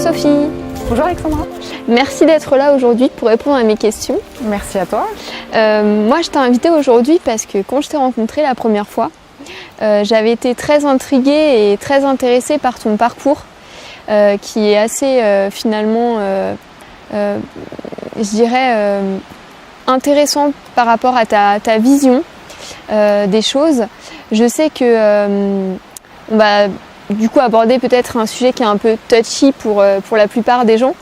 Sophie. Bonjour Alexandra. Merci d'être là aujourd'hui pour répondre à mes questions. Merci à toi. Moi je t'ai invitée aujourd'hui parce que quand je t'ai rencontrée la première fois, j'avais été très intriguée et très intéressée par ton parcours qui est assez finalement, je dirais, intéressant par rapport à ta vision des choses. Je sais que on va du coup aborder peut-être un sujet qui est un peu touchy pour la plupart des gens,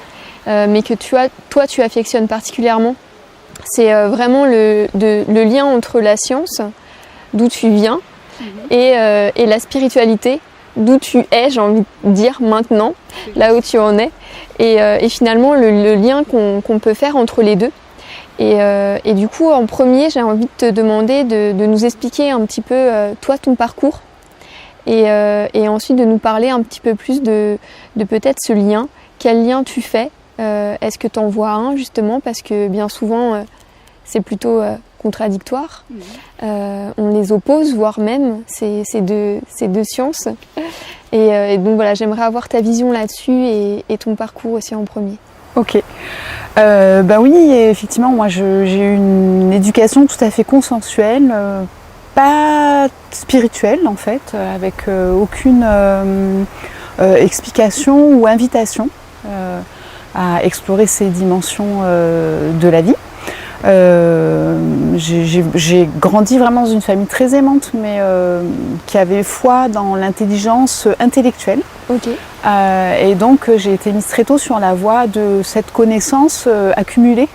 mais que toi tu affectionnes particulièrement. C'est vraiment le lien entre la science, d'où tu viens, et la spiritualité, d'où tu es, j'ai envie de dire maintenant, là où tu en es, et finalement le lien qu'on peut faire entre les deux. Et du coup, en premier, j'ai envie de te demander de nous expliquer un petit peu, toi, ton parcours, et ensuite de nous parler un petit peu plus de peut-être ce lien. Quel lien tu fais? Est-ce que tu en vois un, justement, parce que bien souvent, c'est plutôt contradictoire. On les oppose, voire même, ces deux sciences. Et donc voilà, j'aimerais avoir ta vision là-dessus et ton parcours aussi en premier. Ok. Bah oui, effectivement, moi j'ai eu une éducation tout à fait consensuelle, pas spirituelle en fait, avec aucune explication ou invitation à explorer ces dimensions de la vie. J'ai grandi vraiment dans une famille très aimante, mais qui avait foi dans l'intelligence intellectuelle. Okay. Et donc j'ai été mise très tôt sur la voie de cette connaissance accumulée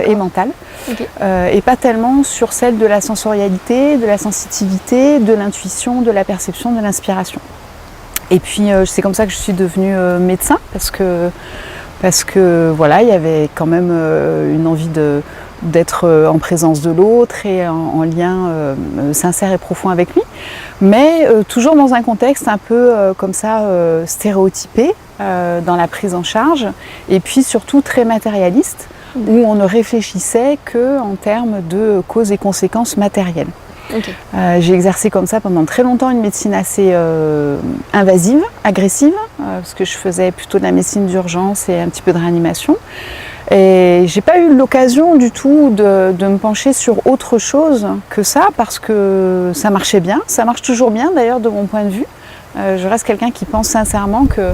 et mentale, okay. Et pas tellement sur celle de la sensorialité, de la sensitivité, de l'intuition, de la perception, de l'inspiration. Et puis c'est comme ça que je suis devenue médecin, parce que voilà, il y avait quand même une envie d'être en présence de l'autre et en lien sincère et profond avec lui, mais toujours dans un contexte un peu comme ça stéréotypé dans la prise en charge, et puis surtout très matérialiste, où on ne réfléchissait qu'en termes de causes et conséquences matérielles. Okay. J'ai exercé comme ça pendant très longtemps une médecine assez invasive, agressive, parce que je faisais plutôt de la médecine d'urgence et un petit peu de réanimation. Et j'ai pas eu l'occasion du tout de me pencher sur autre chose que ça, parce que ça marchait bien, ça marche toujours bien d'ailleurs de mon point de vue. Je reste quelqu'un qui pense sincèrement que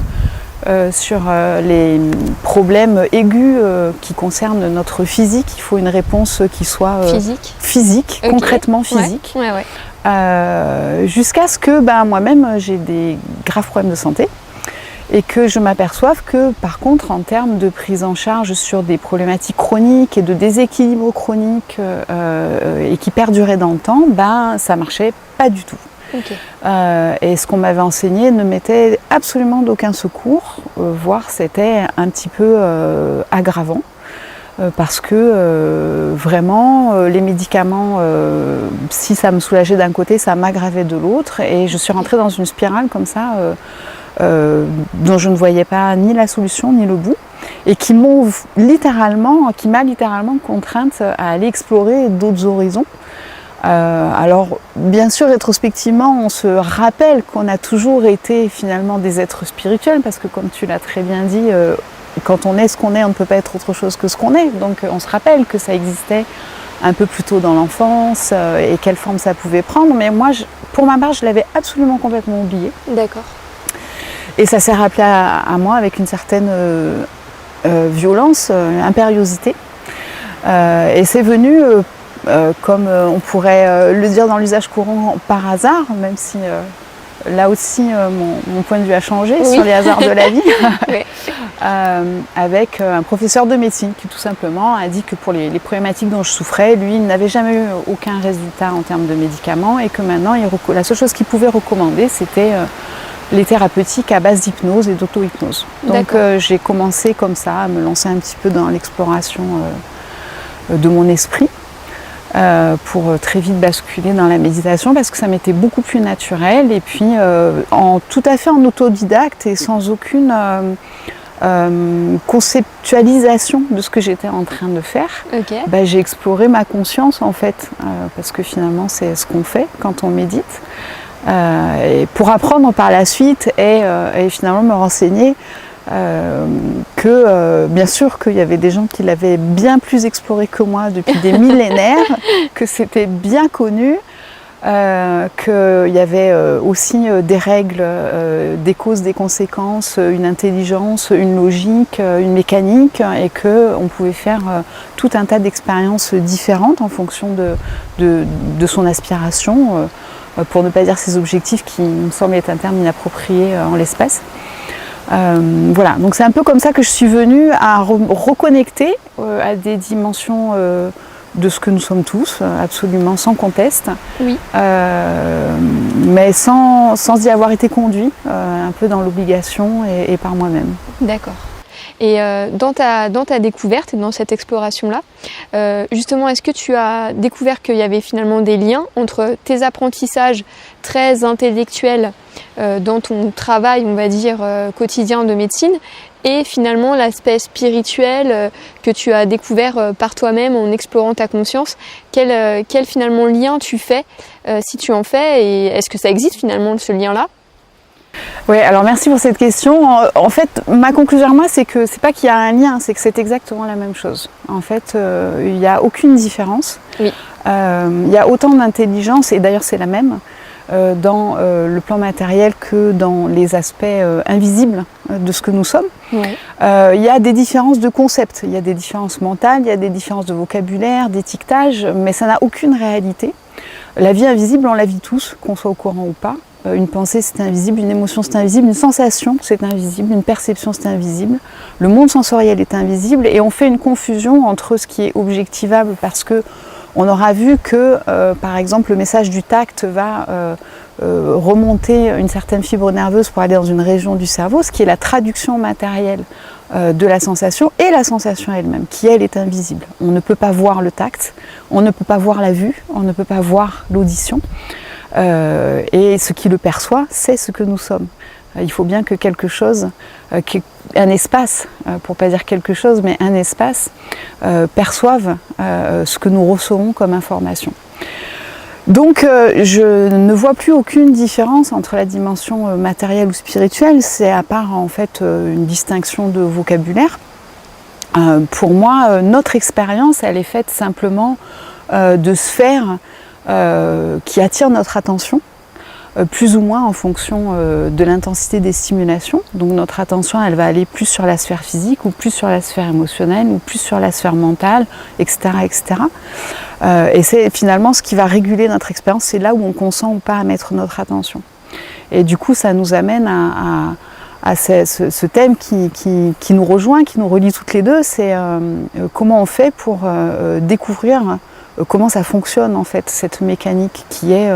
sur les problèmes aigus qui concernent notre physique, il faut une réponse qui soit physique, okay. Concrètement physique, ouais. Jusqu'à ce que moi-même j'ai des graves problèmes de santé. Et que je m'aperçoive que, par contre, en termes de prise en charge sur des problématiques chroniques et de déséquilibre chronique et qui perduraient dans le temps, ça marchait pas du tout. Okay. Et ce qu'on m'avait enseigné ne m'était absolument d'aucun secours, voire c'était un petit peu aggravant. Parce que vraiment, les médicaments, si ça me soulageait d'un côté, ça m'aggravait de l'autre. Et je suis rentrée dans une spirale comme ça, dont je ne voyais pas ni la solution ni le bout, et qui m'a littéralement contrainte à aller explorer d'autres horizons. Alors bien sûr, rétrospectivement, on se rappelle qu'on a toujours été finalement des êtres spirituels, parce que comme tu l'as très bien dit, quand on est ce qu'on est, on ne peut pas être autre chose que ce qu'on est. Donc on se rappelle que ça existait un peu plus tôt dans l'enfance et quelle forme ça pouvait prendre. Mais moi, pour ma part, je l'avais absolument complètement oublié. D'accord. Et ça s'est rappelé à moi avec une certaine violence, impériosité. Et c'est venu, comme on pourrait le dire dans l'usage courant, par hasard, même si là aussi mon point de vue a changé, oui. Sur les hasards de la vie, oui. Avec un professeur de médecine qui tout simplement a dit que pour les problématiques dont je souffrais, lui, il n'avait jamais eu aucun résultat en termes de médicaments, et que maintenant, la seule chose qu'il pouvait recommander, c'était les thérapeutiques à base d'hypnose et d'auto-hypnose. Donc j'ai commencé comme ça à me lancer un petit peu dans l'exploration de mon esprit, pour très vite basculer dans la méditation, parce que ça m'était beaucoup plus naturel, et puis tout à fait en autodidacte et sans aucune conceptualisation de ce que j'étais en train de faire. Okay. J'ai exploré ma conscience en fait, parce que finalement c'est ce qu'on fait quand on médite. Et pour apprendre par la suite et finalement me renseigner que bien sûr qu'il y avait des gens qui l'avaient bien plus exploré que moi depuis des millénaires, que c'était bien connu, qu'il y avait aussi des règles, des causes, des conséquences, une intelligence, une logique, une mécanique, et qu'on pouvait faire tout un tas d'expériences différentes en fonction de son aspiration, pour ne pas dire ses objectifs, qui me semble être un terme inapproprié en l'espèce. Voilà, donc c'est un peu comme ça que je suis venue à reconnecter à des dimensions de ce que nous sommes tous, absolument sans conteste, oui. Mais sans y avoir été conduit, un peu dans l'obligation et par moi-même. D'accord. Et dans ta découverte et dans cette exploration-là, justement, est-ce que tu as découvert qu'il y avait finalement des liens entre tes apprentissages très intellectuels dans ton travail, on va dire, quotidien de médecine, et finalement l'aspect spirituel que tu as découvert par toi-même en explorant ta conscience? Quel finalement lien tu fais, si tu en fais, et est-ce que ça existe finalement ce lien-là? Oui, alors merci pour cette question. En fait, ma conclusion à moi, c'est que c'est pas qu'il y a un lien, c'est que c'est exactement la même chose. En fait, il n'y a aucune différence. Oui. Il y a autant d'intelligence, et d'ailleurs c'est la même, dans le plan matériel que dans les aspects invisibles de ce que nous sommes. Oui. Il y a des différences de concepts, il y a des différences mentales, il y a des différences de vocabulaire, d'étiquetage, mais ça n'a aucune réalité. La vie invisible, on la vit tous, qu'on soit au courant ou pas. Une pensée, c'est invisible, une émotion, c'est invisible, une sensation, c'est invisible, une perception, c'est invisible. Le monde sensoriel est invisible, et on fait une confusion entre ce qui est objectivable, parce que on aura vu que, par exemple, le message du tact va remonter une certaine fibre nerveuse pour aller dans une région du cerveau, ce qui est la traduction matérielle de la sensation, et la sensation elle-même, qui elle est invisible. On ne peut pas voir le tact, on ne peut pas voir la vue, on ne peut pas voir l'audition. Et ce qui le perçoit, c'est ce que nous sommes. Il faut bien que quelque chose, un espace, pour ne pas dire quelque chose, mais un espace, perçoive ce que nous recevons comme information. Donc je ne vois plus aucune différence entre la dimension matérielle ou spirituelle, c'est à part en fait une distinction de vocabulaire. Pour moi, notre expérience, elle est faite simplement de sphères qui attirent notre attention, plus ou moins en fonction de l'intensité des stimulations. Donc notre attention, elle va aller plus sur la sphère physique, ou plus sur la sphère émotionnelle, ou plus sur la sphère mentale, etc. etc. Et c'est finalement ce qui va réguler notre expérience, c'est là où on consent ou pas à mettre notre attention. Et du coup, ça nous amène à ce thème qui nous rejoint, qui nous relie toutes les deux, c'est comment on fait pour découvrir comment ça fonctionne en fait, cette mécanique qui est,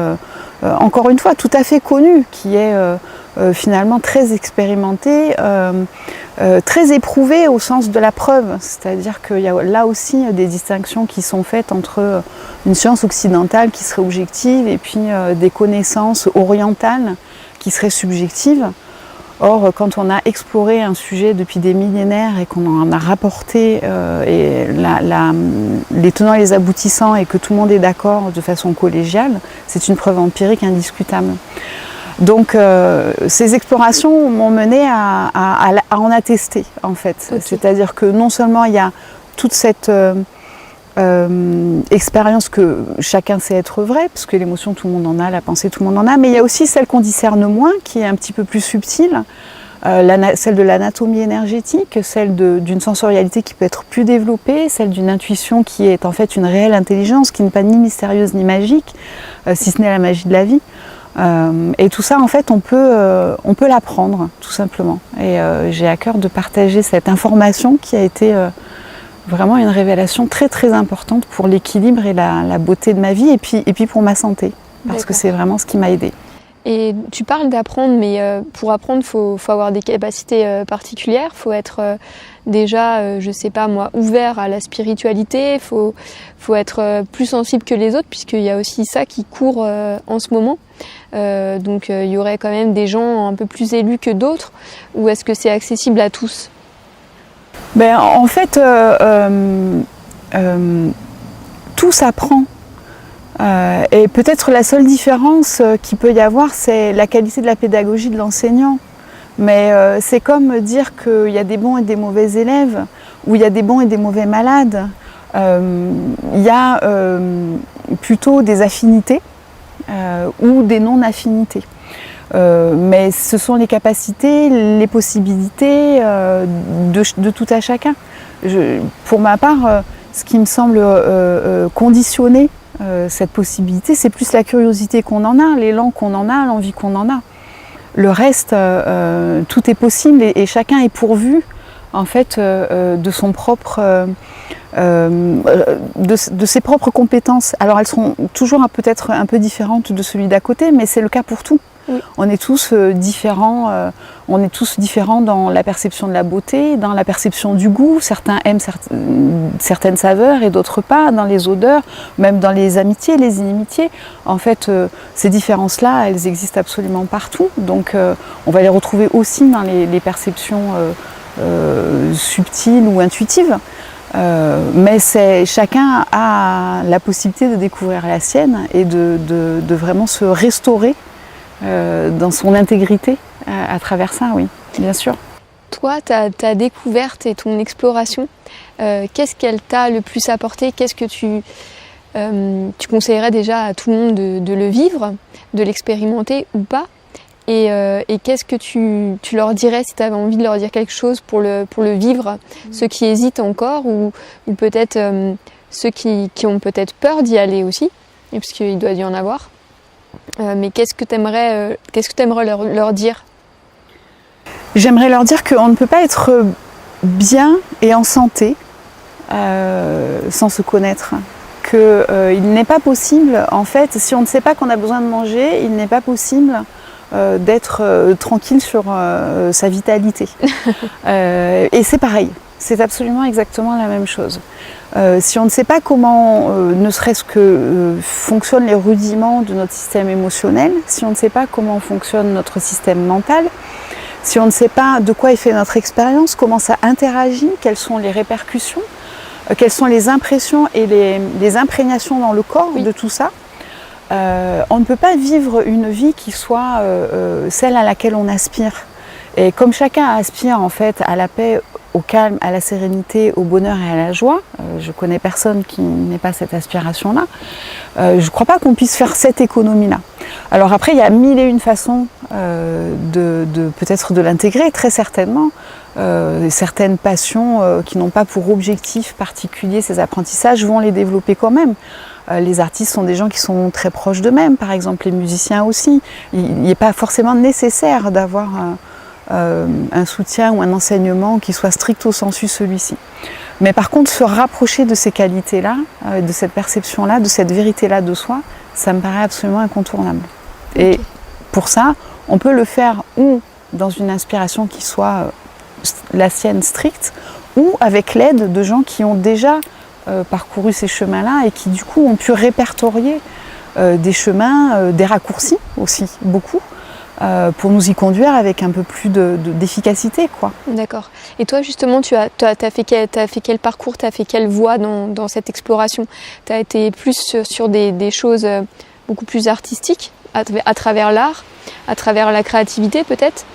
encore une fois, tout à fait connue, qui est finalement très expérimentée, très éprouvée au sens de la preuve. C'est-à-dire qu'il y a là aussi des distinctions qui sont faites entre une science occidentale qui serait objective et puis des connaissances orientales qui seraient subjectives. Or, quand on a exploré un sujet depuis des millénaires et qu'on en a rapporté les tenants et les aboutissants, et que tout le monde est d'accord de façon collégiale, c'est une preuve empirique indiscutable. Donc ces explorations m'ont mené à en attester en fait. Okay. C'est-à-dire que non seulement il y a toute cette expérience que chacun sait être vraie, parce que l'émotion tout le monde en a, la pensée tout le monde en a, mais il y a aussi celle qu'on discerne moins, qui est un petit peu plus subtile, celle de l'anatomie énergétique, celle d'une sensorialité qui peut être plus développée, celle d'une intuition qui est en fait une réelle intelligence, qui n'est pas ni mystérieuse ni magique, si ce n'est la magie de la vie. Et tout ça en fait on peut l'apprendre tout simplement, et j'ai à cœur de partager cette information qui a été vraiment une révélation très très importante pour l'équilibre et la beauté de ma vie, et puis pour ma santé, parce que c'est vraiment ce qui m'a aidée. Et tu parles d'apprendre, mais pour apprendre, faut avoir des capacités particulières, faut être déjà, je sais pas moi, ouvert à la spiritualité, faut être plus sensible que les autres, puisqu'il y a aussi ça qui court en ce moment. Donc il y aurait quand même des gens un peu plus élus que d'autres, ou est-ce que c'est accessible à tous ? Ben, en fait, tout s'apprend. Et peut-être la seule différence qu'il peut y avoir, c'est la qualité de la pédagogie de l'enseignant. mais c'est comme dire qu'il y a des bons et des mauvais élèves, ou il y a des bons et des mauvais malades. Il y a plutôt des affinités ou des non-affinités. Mais ce sont les capacités, les possibilités de tout à chacun. Pour ma part, ce qui me semble conditionner cette possibilité, c'est plus la curiosité qu'on en a, l'élan qu'on en a, l'envie qu'on en a. Le reste, tout est possible et chacun est pourvu en fait de son propre, de ses propres compétences. Alors elles seront toujours peut-être un peu différentes de celui d'à côté, mais c'est le cas pour tout. Oui. On est tous différents dans la perception de la beauté, dans la perception du goût. Certains aiment certaines saveurs et d'autres pas, dans les odeurs, même dans les amitiés, les inimitiés. En fait, ces différences-là, elles existent absolument partout. Donc on va les retrouver aussi dans les perceptions subtiles ou intuitives. Mais chacun a la possibilité de découvrir la sienne et de vraiment se restaurer dans son intégrité à travers ça, oui, bien sûr. Toi, ta découverte et ton exploration, qu'est-ce qu'elle t'a le plus apporté? Qu'est-ce que tu conseillerais déjà à tout le monde de le vivre, de l'expérimenter ou pas? Et qu'est-ce que tu leur dirais si tu avais envie de leur dire quelque chose pour le vivre, ceux qui hésitent encore ou peut-être ceux qui ont peut-être peur d'y aller aussi, parce qu'il doit y en avoir. Mais qu'est-ce que tu aimerais leur dire? J'aimerais leur dire qu'on ne peut pas être bien et en santé sans se connaître. Qu'il n'est pas possible, en fait, si on ne sait pas qu'on a besoin de manger, il n'est pas possible d'être tranquille sur sa vitalité. Et c'est pareil, c'est absolument exactement la même chose. Si on ne sait pas comment, ne serait-ce que fonctionnent les rudiments de notre système émotionnel, si on ne sait pas comment fonctionne notre système mental, si on ne sait pas de quoi est fait notre expérience, comment ça interagit, quelles sont les répercussions, quelles sont les impressions et les imprégnations dans le corps de tout ça, on ne peut pas vivre une vie qui soit celle à laquelle on aspire. Et comme chacun aspire en fait à la paix, au calme, à la sérénité, au bonheur et à la joie, je connais personne qui n'ait pas cette aspiration-là, je ne crois pas qu'on puisse faire cette économie-là. Alors après, il y a mille et une façons peut-être de l'intégrer, très certainement. Certaines passions qui n'ont pas pour objectif particulier ces apprentissages vont les développer quand même. Les artistes sont des gens qui sont très proches d'eux-mêmes, par exemple les musiciens aussi. Il n'est pas forcément nécessaire d'avoir un soutien ou un enseignement qui soit stricto sensu celui-ci. Mais par contre, se rapprocher de ces qualités-là, de cette perception-là, de cette vérité-là de soi, ça me paraît absolument incontournable. Et pour ça, on peut le faire ou dans une inspiration qui soit la sienne stricte, ou avec l'aide de gens qui ont déjà parcouru ces chemins-là et qui du coup ont pu répertorier des chemins, des raccourcis aussi, beaucoup, pour nous y conduire avec un peu plus d'efficacité, quoi. D'accord. Et toi, justement, tu as fait quel parcours, tu as fait quelle voie dans cette exploration? Tu as été plus sur des choses beaucoup plus artistiques, à travers l'art, à travers la créativité peut-être,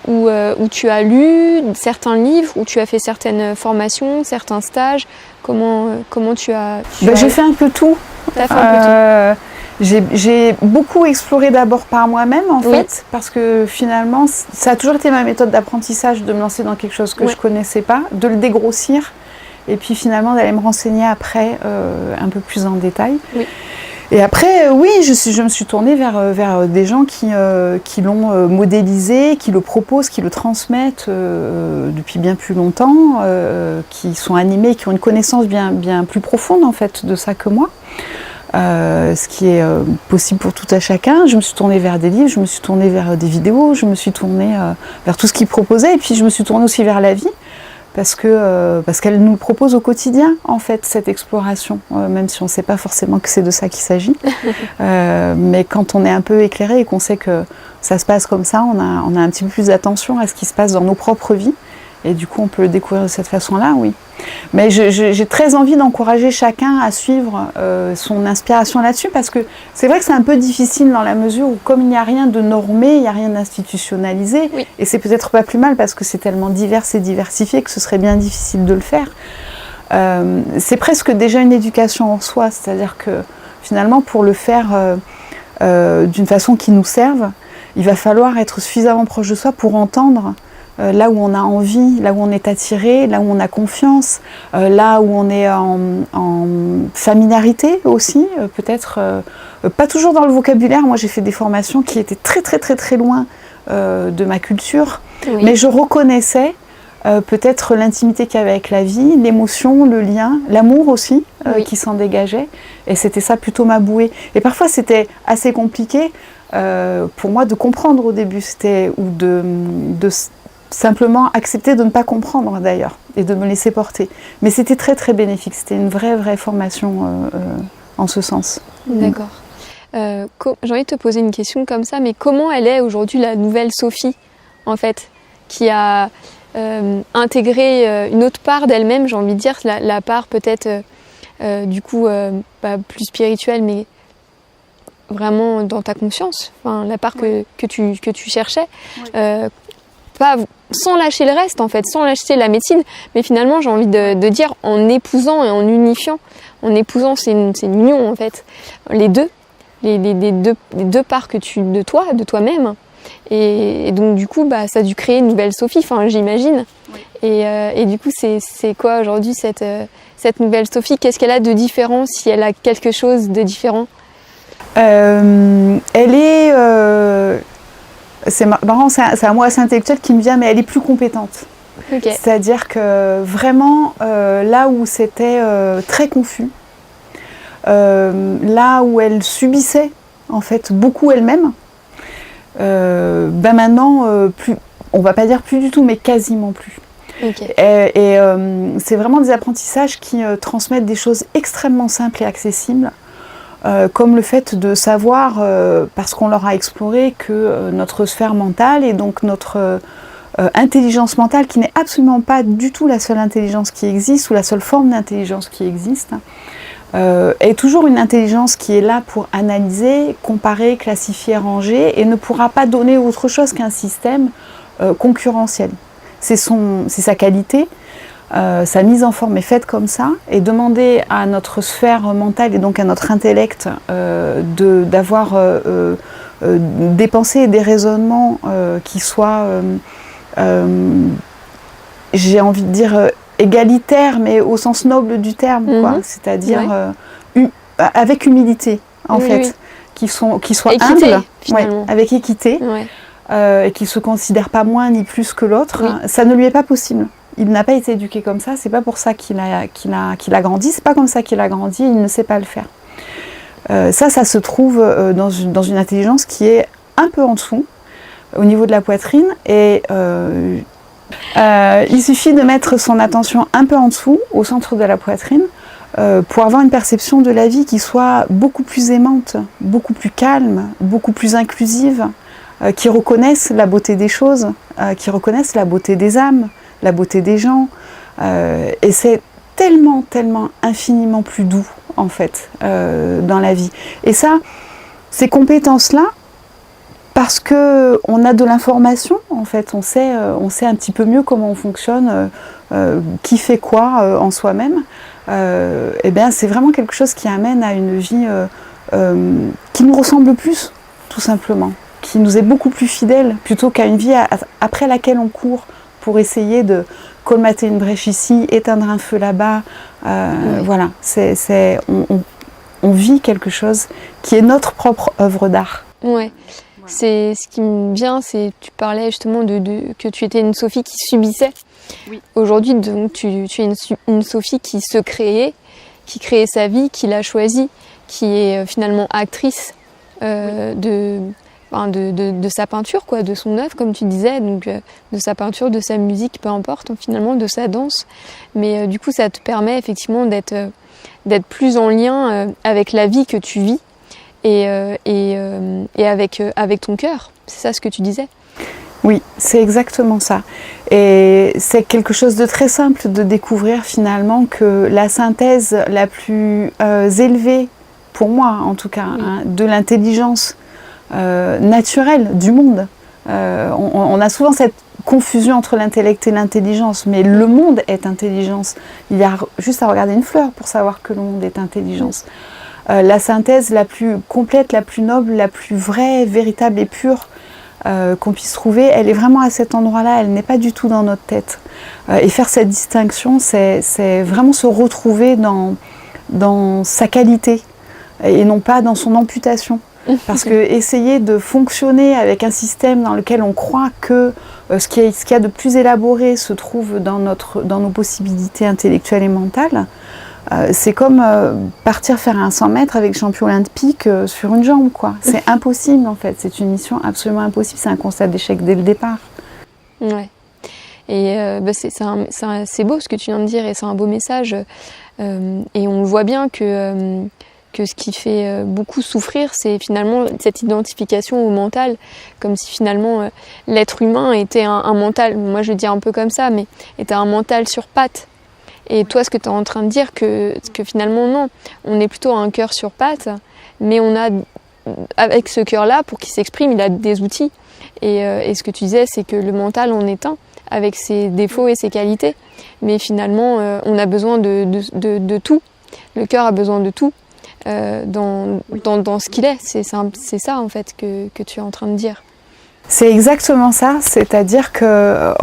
où tu as lu certains livres, où tu as fait certaines formations, certains stages. Comment tu as... J'ai fait un peu tout. T'as fait un peu tout. J'ai beaucoup exploré d'abord par moi-même en fait, parce que finalement ça a toujours été ma méthode d'apprentissage de me lancer dans quelque chose que je connaissais pas, de le dégrossir et puis finalement d'aller me renseigner après un peu plus en détail. Oui. Et après, oui, je me suis tournée vers des gens qui l'ont modélisé, qui le proposent, qui le transmettent depuis bien plus longtemps, qui sont animés, qui ont une connaissance bien plus profonde en fait de ça que moi. Ce qui est possible pour tout à chacun. Je me suis tournée vers des livres, je me suis tournée vers des vidéos, je me suis tournée vers tout ce qu'ils proposaient, et puis je me suis tournée aussi vers la vie, parce qu'elle nous propose au quotidien, en fait, cette exploration, même si on ne sait pas forcément que c'est de ça qu'il s'agit. Mais quand on est un peu éclairé et qu'on sait que ça se passe comme ça, on a un petit peu plus d'attention à ce qui se passe dans nos propres vies, Et du coup, on peut le découvrir de cette façon-là, oui. Mais j'ai très envie d'encourager chacun à suivre son inspiration là-dessus, parce que c'est vrai que c'est un peu difficile dans la mesure où, comme il n'y a rien de normé, il n'y a rien d'institutionnalisé, oui. Et c'est peut-être pas plus mal parce que c'est tellement divers et diversifié que ce serait bien difficile de le faire. C'est presque déjà une éducation en soi, c'est-à-dire que finalement, pour le faire d'une façon qui nous serve, il va falloir être suffisamment proche de soi pour entendre là où on a envie, là où on est attiré, là où on a confiance, là où on est en familiarité aussi, peut-être pas toujours dans le vocabulaire. Moi, j'ai fait des formations qui étaient très très très très loin de ma culture, oui. Mais je reconnaissais peut-être l'intimité qu'il y avait avec la vie, l'émotion, le lien, l'amour aussi, oui. Qui s'en dégageait, et c'était ça plutôt ma bouée. Et parfois, c'était assez compliqué pour moi de comprendre au début, ou de simplement accepter de ne pas comprendre d'ailleurs, et de me laisser porter. Mais c'était très très bénéfique, c'était une vraie formation en ce sens. D'accord. J'ai envie de te poser une question comme ça, mais comment elle est aujourd'hui la nouvelle Sophie, en fait, qui a intégré une autre part d'elle-même, j'ai envie de dire, la part peut-être du coup pas plus spirituelle, mais vraiment dans ta conscience, enfin, la part que tu cherchais. Oui. Pas sans lâcher le reste en fait, sans lâcher la médecine, mais finalement j'ai envie de dire en épousant et en unifiant. En épousant, c'est une union en fait, les deux parts de toi-même. Et donc du coup, ça a dû créer une nouvelle Sophie, enfin j'imagine. Oui. Et du coup, c'est quoi aujourd'hui cette nouvelle Sophie? Qu'est-ce qu'elle a de différent, si elle a quelque chose de différent? Elle est... c'est marrant, c'est un mot assez intellectuel qui me vient, mais elle est plus compétente. Okay. C'est-à-dire que vraiment, là où c'était très confus, là où elle subissait en fait beaucoup elle-même, maintenant, on va pas dire plus du tout, mais quasiment plus. Okay. Et c'est vraiment des apprentissages qui transmettent des choses extrêmement simples et accessibles. Comme le fait de savoir, parce qu'on leur a exploré, que notre sphère mentale et donc notre intelligence mentale, qui n'est absolument pas du tout la seule intelligence qui existe, ou la seule forme d'intelligence qui existe, est toujours une intelligence qui est là pour analyser, comparer, classifier, ranger, et ne pourra pas donner autre chose qu'un système concurrentiel. C'est sa qualité. Sa mise en forme est faite comme ça, et demander à notre sphère mentale et donc à notre intellect d'avoir des pensées et des raisonnements qui soient, j'ai envie de dire, égalitaires, mais au sens noble du terme, quoi. C'est-à-dire avec humilité, en fait, qui soient humbles, avec équité, et qui ne se considèrent pas moins ni plus que l'autre. Ça ne lui est pas possible. Il n'a pas été éduqué comme ça, c'est pas pour ça qu'il a grandi, c'est pas comme ça qu'il a grandi, il ne sait pas le faire. Ça se trouve dans une intelligence qui est un peu en dessous, au niveau de la poitrine, et il suffit de mettre son attention un peu en dessous, au centre de la poitrine, pour avoir une perception de la vie qui soit beaucoup plus aimante, beaucoup plus calme, beaucoup plus inclusive, qui reconnaisse la beauté des choses, qui reconnaisse la beauté des âmes, la beauté des gens, et c'est tellement infiniment plus doux en fait dans la vie. Et ça, ces compétences-là, parce que on a de l'information en fait, on sait un petit peu mieux comment on fonctionne, qui fait quoi en soi-même, et bien c'est vraiment quelque chose qui amène à une vie qui nous ressemble plus, tout simplement, qui nous est beaucoup plus fidèle, plutôt qu'à une vie après laquelle on court pour essayer de colmater une brèche ici, éteindre un feu là-bas. Voilà, on vit quelque chose qui est notre propre œuvre d'art. Ouais. C'est ce qui me vient, c'est tu parlais justement que tu étais une Sophie qui subissait. Oui. Aujourd'hui, donc tu es une Sophie qui se créait, qui créait sa vie, qui l'a choisie, qui est finalement actrice de sa peinture, quoi, de son œuvre, comme tu disais, donc de sa peinture, de sa musique, peu importe, finalement, de sa danse. Mais du coup, ça te permet effectivement d'être plus en lien avec la vie que tu vis et avec ton cœur. C'est ça ce que tu disais? Oui, c'est exactement ça. Et c'est quelque chose de très simple de découvrir finalement que la synthèse la plus élevée, pour moi en tout cas, de l'intelligence naturelle du monde. On a souvent cette confusion entre l'intellect et l'intelligence, mais le monde est intelligence. Il y a juste à regarder une fleur pour savoir que le monde est intelligence. La synthèse la plus complète, la plus noble, la plus vraie, véritable et pure qu'on puisse trouver, elle est vraiment à cet endroit-là, elle n'est pas du tout dans notre tête. Et faire cette distinction, c'est vraiment se retrouver dans sa qualité et non pas dans son amputation. Parce que essayer de fonctionner avec un système dans lequel on croit que ce qu'il y a de plus élaboré se trouve dans nos possibilités intellectuelles et mentales, c'est comme partir faire un 100 mètres avec champion olympique sur une jambe, quoi. C'est impossible en fait, c'est une mission absolument impossible, c'est un constat d'échec dès le départ. Ouais. Et c'est beau ce que tu viens de dire et c'est un beau message. Et on voit bien que ce qui fait beaucoup souffrir, c'est finalement cette identification au mental, comme si finalement l'être humain était un mental, moi je le dis un peu comme ça, mais était un mental sur pattes. Et toi, ce que tu es en train de dire, que finalement non, on est plutôt un cœur sur pattes, mais on a, avec ce cœur-là, pour qu'il s'exprime, il a des outils. Et ce que tu disais, c'est que le mental en est un, avec ses défauts et ses qualités. Mais finalement, on a besoin de tout. Le cœur a besoin de tout. Dans ce qu'il est. C'est ça en fait que tu es en train de dire. C'est exactement ça, c'est-à-dire que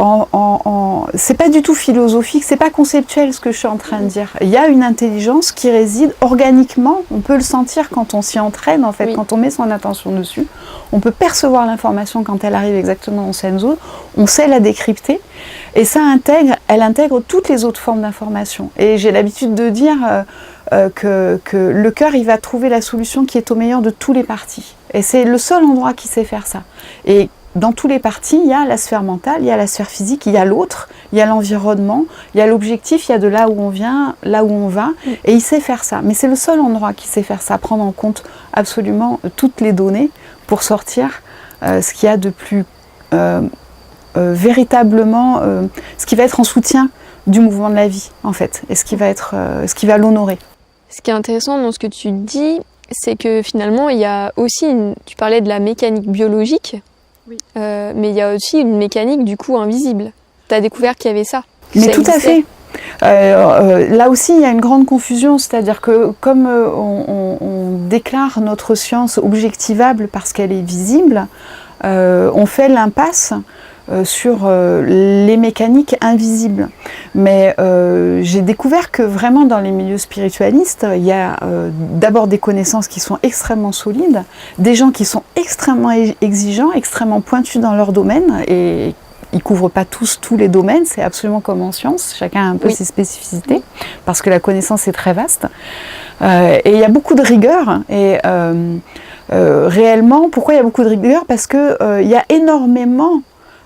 c'est pas du tout philosophique, c'est pas conceptuel ce que je suis en train de dire. Il y a une intelligence qui réside organiquement, on peut le sentir quand on s'y entraîne en fait, quand on met son attention dessus. On peut percevoir l'information quand elle arrive exactement en scène zone, on sait la décrypter et elle intègre toutes les autres formes d'information. Et j'ai l'habitude de dire que le cœur, il va trouver la solution qui est au meilleur de tous les parties. Et c'est le seul endroit qui sait faire ça. Et dans tous les parties, il y a la sphère mentale, il y a la sphère physique, il y a l'autre, il y a l'environnement, il y a l'objectif, il y a de là où on vient, là où on va, et il sait faire ça. Mais c'est le seul endroit qui sait faire ça, prendre en compte absolument toutes les données pour sortir ce qu'il y a de plus véritablement, ce qui va être en soutien du mouvement de la vie, en fait, et ce qui va l'honorer. Ce qui est intéressant dans ce que tu dis, c'est que finalement, il y a aussi, tu parlais de la mécanique biologique, mais il y a aussi une mécanique du coup invisible. Tu as découvert qu'il y avait ça. Mais tout à fait. Là aussi, il y a une grande confusion, c'est-à-dire que comme on déclare notre science objectivable parce qu'elle est visible, on fait l'impasse sur les mécaniques invisibles. Mais j'ai découvert que vraiment dans les milieux spiritualistes, il y a d'abord des connaissances qui sont extrêmement solides, des gens qui sont extrêmement exigeants, extrêmement pointus dans leur domaine, et ils ne couvrent pas tous les domaines, c'est absolument comme en science, chacun a un peu ses spécificités, parce que la connaissance est très vaste. Et il y a beaucoup de rigueur, et réellement, pourquoi il y a beaucoup de rigueur? Parce qu'il y a énormément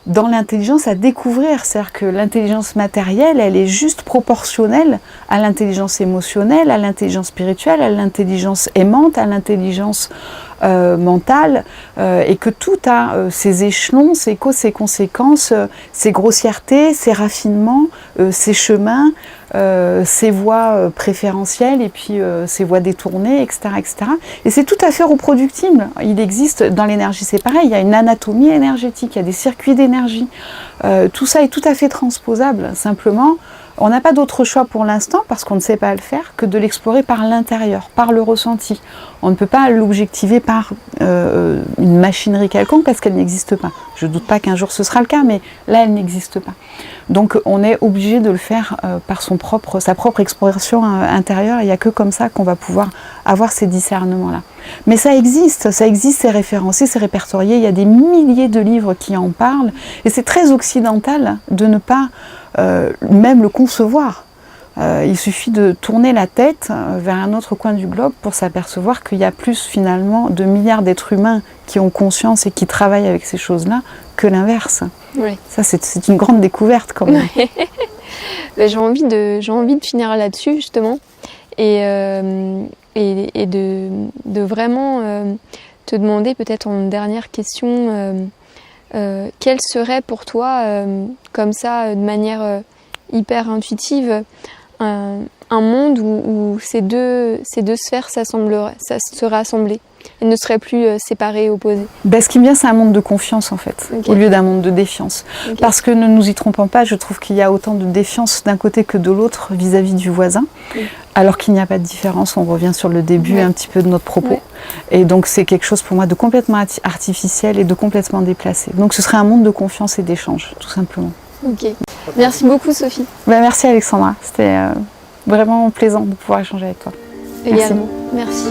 dans l'intelligence à découvrir, c'est-à-dire que l'intelligence matérielle, elle est juste proportionnelle à l'intelligence émotionnelle, à l'intelligence spirituelle, à l'intelligence aimante, à l'intelligence mentale, et que tout a ses échelons, ses causes, ses conséquences, ses grossièretés, ses raffinements, ses chemins, ses voies préférentielles et puis ses voies détournées, etc., etc. Et c'est tout à fait reproductible. Il existe, dans l'énergie c'est pareil, il y a une anatomie énergétique, il y a des circuits d'énergie. Tout ça est tout à fait transposable. Simplement, on n'a pas d'autre choix pour l'instant, parce qu'on ne sait pas le faire, que de l'explorer par l'intérieur, par le ressenti. On ne peut pas l'objectiver par une machinerie quelconque, parce qu'elle n'existe pas. Je ne doute pas qu'un jour ce sera le cas, mais là, elle n'existe pas. Donc, on est obligé de le faire par sa propre exploration intérieure. Il n'y a que comme ça qu'on va pouvoir avoir ces discernements-là. Mais ça existe, c'est référencé, c'est répertorié. Il y a des milliers de livres qui en parlent. Et c'est très occidental de ne pas même le concevoir. Il suffit de tourner la tête vers un autre coin du globe pour s'apercevoir qu'il y a plus finalement de milliards d'êtres humains qui ont conscience et qui travaillent avec ces choses-là que l'inverse. Oui. Ça, c'est une grande découverte quand même. J'ai envie de finir là-dessus justement et de vraiment te demander peut-être en dernière question quel serait pour toi, comme ça, de manière hyper intuitive, un monde où ces deux sphères se rassemblaient et ne seraient plus séparées et opposées? Ce qui me vient, c'est un monde de confiance en fait, au lieu d'un monde de défiance. Parce que ne nous y trompons pas, je trouve qu'il y a autant de défiance d'un côté que de l'autre vis-à-vis du voisin, alors qu'il n'y a pas de différence. On revient sur le début un petit peu de notre propos. Et donc c'est quelque chose pour moi de complètement artificiel et de complètement déplacé. Donc ce serait un monde de confiance et d'échange, tout simplement. Ok. Merci beaucoup Sophie. Merci Alexandra, c'était vraiment plaisant de pouvoir échanger avec toi. Également. Merci.